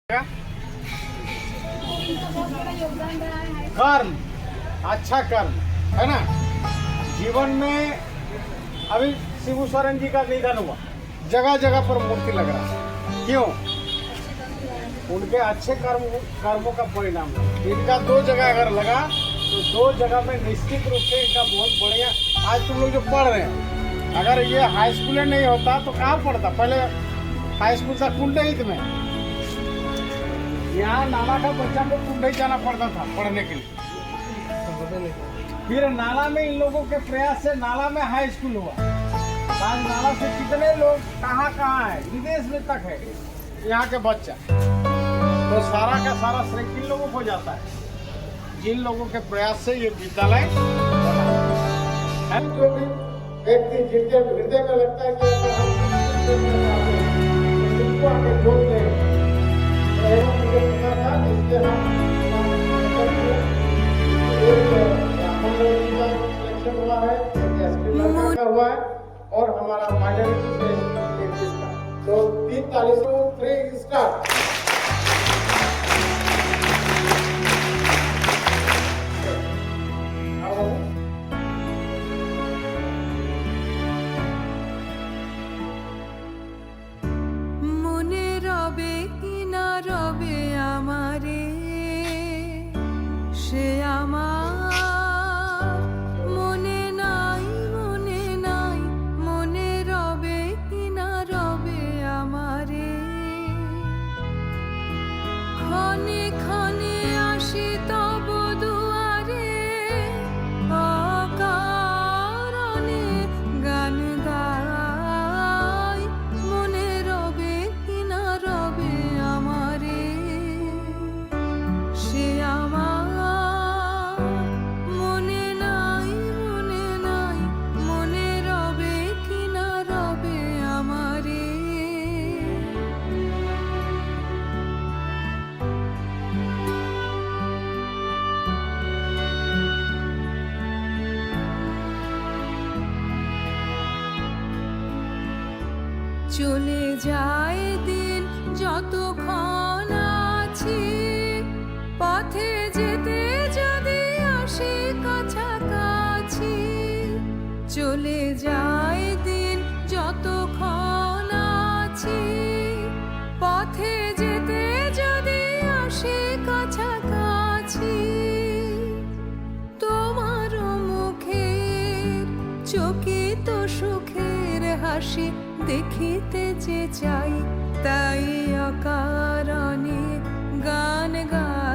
कर्म, अच्छा कर्म है ना। जीवन में अभी शिबू सोरेन जी का निधन हुआ, जगह जगह पर मूर्ति लग रहा है। क्यों? उनके अच्छे कर्मों का परिणाम है। इनका 2 जगह अगर लगा तो 2 जगह में निश्चित रूप से इनका बहुत बढ़िया। आज तुम लोग जो पढ़ रहे हैं, अगर ये हाई स्कूल नहीं होता तो कहाँ पढ़ता? पहले हाई स्कूल था कुंडहित में। यहाँ नाला का बच्चा को कुंडहित जाना पड़ता था पढ़ने के लिए। फिर नाला में इन लोगों के प्रयास से नाला में हाई स्कूल हुआ। आज नाला से कितने लोग कहाँ है, विदेश में तक है यहाँ के बच्चा। तो सारा का सारा श्रेय किन लोगों को जाता है? जिन लोगों के प्रयास से ये विद्यालय जो भी व्यक्ति जिनके हृदय में लगता है कि उनको आगे जोड़ दें, मुझे पता था इसलिए सिलेक्शन हुआ है, का हुआ है और हमारा माइनॉरिटी से तो 3 तारीख को 3 स्टार्ट। মনে রবে কি না রবে আমারে, সে আমার মনে নাই, মনে নাই, মনে রবে কি না রবে আমারে। ক্ষণে ক্ষণে আসি তব দুয়ারে, অকারণে গান গাই, মনে রবে কি না রবে আমারে, সে আমার মনে নাই, মনে নাই, মনে রবে কি না রবে আমারে। চলে যায় দিন যতক্ষণ আছি, পথে যেতে যদি আসি কাছাকাছি। চলে যায় দিন যতক্ষণ আছি, পথে যেতে যদি আসি কাছাকাছি। তোমার মুখের চকিত সুখের হাসি দেখিতে যে চাই, তাই অকারণে গান গাই।